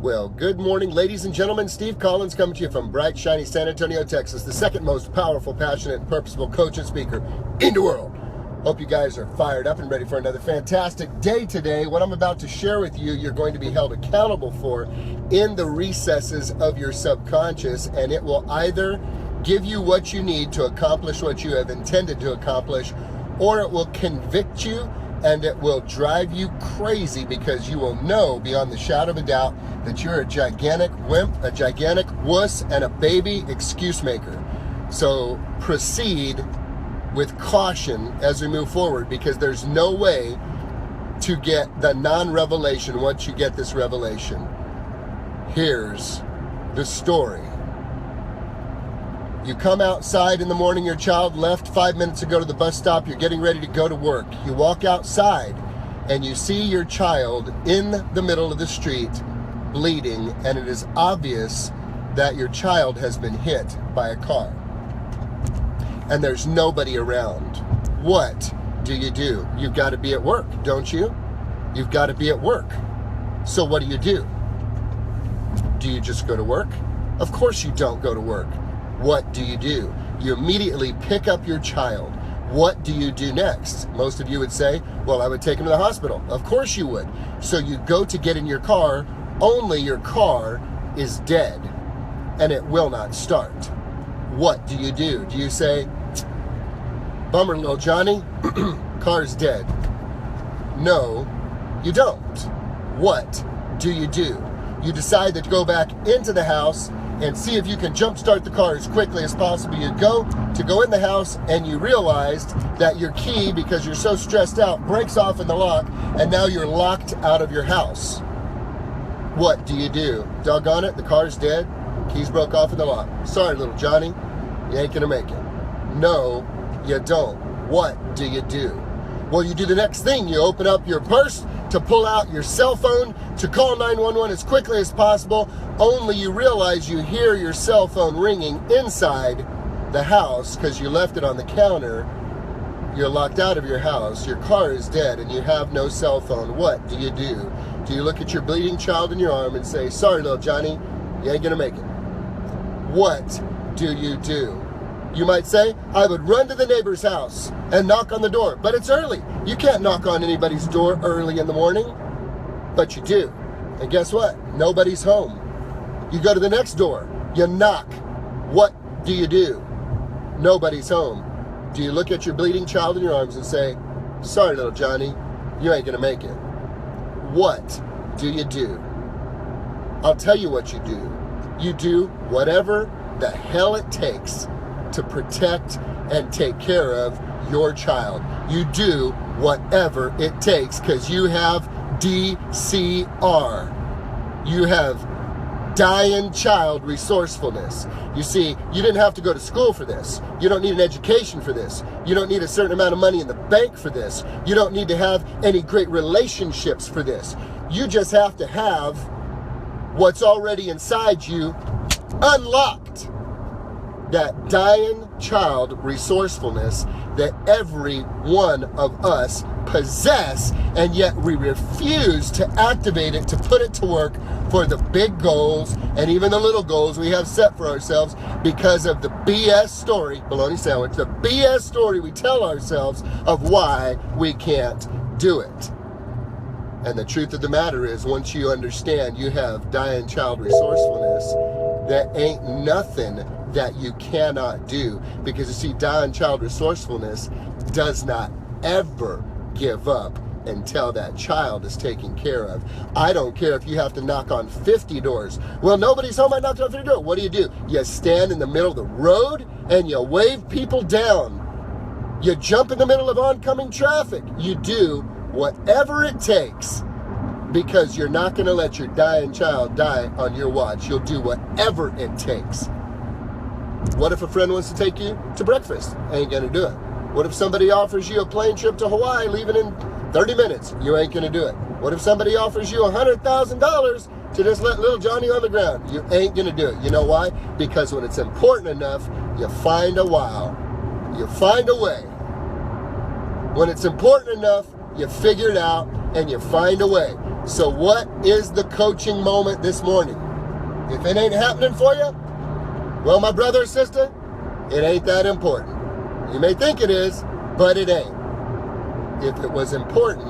Well, good morning, ladies and gentlemen. Steve Collins coming to you from bright, shiny San Antonio, Texas, the second most powerful, passionate, and purposeful coach and speaker in the world. Hope you guys are fired up and ready for another fantastic day today. What I'm about to share with you, you're going to be held accountable for in the recesses of your subconscious, and it will either give you what you need to accomplish what you have intended to accomplish, or it will convict you and it will drive you crazy because you will know beyond the shadow of a doubt that you're a gigantic wimp, a gigantic wuss, and a baby excuse maker. So proceed with caution as we move forward, because there's no way to get the non-revelation once you get this revelation. Here's the story. You come outside in the morning, your child left 5 minutes ago to the bus stop, you're getting ready to go to work. You walk outside and you see your child in the middle of the street bleeding, and it is obvious that your child has been hit by a car. And there's nobody around. What do? You've got to be at work, don't you? You've got to be at work. So what do? Do you just go to work? Of course you don't go to work. What do? You immediately pick up your child. What do you do next? Most of you would say, well, I would take him to the hospital. Of course you would. So you go to get in your car, only your car is dead and it will not start. What do? Do you say, bummer, little Johnny, car's dead? No, you don't. What do? You decide to go back into the house and see if you can jumpstart the car as quickly as possible. You go in the house and you realized that your key, because you're so stressed out, breaks off in the lock, and now you're locked out of your house. What do? Doggone it, the car's dead, keys broke off in the lock. Sorry, little Johnny, you ain't gonna make it. No, you don't. What do? Well, you do the next thing. You open up your purse to pull out your cell phone to call 911 as quickly as possible, only you realize you hear your cell phone ringing inside the house because you left it on the counter. You're locked out of your house, your car is dead, and you have no cell phone. What do? Do you look at your bleeding child in your arm and say, sorry, little Johnny, you ain't gonna make it? What do? You might say, I would run to the neighbor's house and knock on the door, but it's early. You can't knock on anybody's door early in the morning, but you do. And guess what? Nobody's home. You go to the next door, you knock. What do? Nobody's home. Do you look at your bleeding child in your arms and say, sorry, little Johnny, you ain't gonna make it? What do? I'll tell you what you do. You do whatever the hell it takes to protect and take care of your child. You do whatever it takes because you have DCR. You have dying child resourcefulness. You see, you didn't have to go to school for this. You don't need an education for this. You don't need a certain amount of money in the bank for this. You don't need to have any great relationships for this. You just have to have what's already inside you unlocked. That dying child resourcefulness that every one of us possess, and yet we refuse to activate it, to put it to work for the big goals and even the little goals we have set for ourselves because of the BS story, bologna sandwich, the BS story we tell ourselves of why we can't do it. And the truth of the matter is, once you understand you have dying child resourcefulness, there ain't nothing that you cannot do, because you see, dying child resourcefulness does not ever give up until that child is taken care of. I don't care if you have to knock on 50 doors. Well, nobody's home, I knocked on 50 doors. What do? You stand in the middle of the road and you wave people down. You jump in the middle of oncoming traffic. You do whatever it takes, because you're not going to let your dying child die on your watch. You'll do whatever it takes. What if a friend wants to take you to breakfast? Ain't gonna do it. What if somebody offers you a plane trip to Hawaii leaving in 30 minutes? You ain't gonna do it. What if somebody offers you $100,000 to just let little Johnny on the ground? You ain't gonna do it. You know why? Because when it's important enough, you find a while. You find a way. When it's important enough, you figure it out and you find a way. So what is the coaching moment this morning? If it ain't happening for you, well, my brother or sister, it ain't that important. You may think it is, but it ain't. If it was important,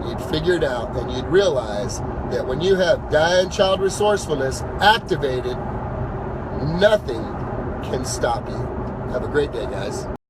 you'd figure it out and you'd realize that when you have dying child resourcefulness activated, nothing can stop you. Have a great day, guys.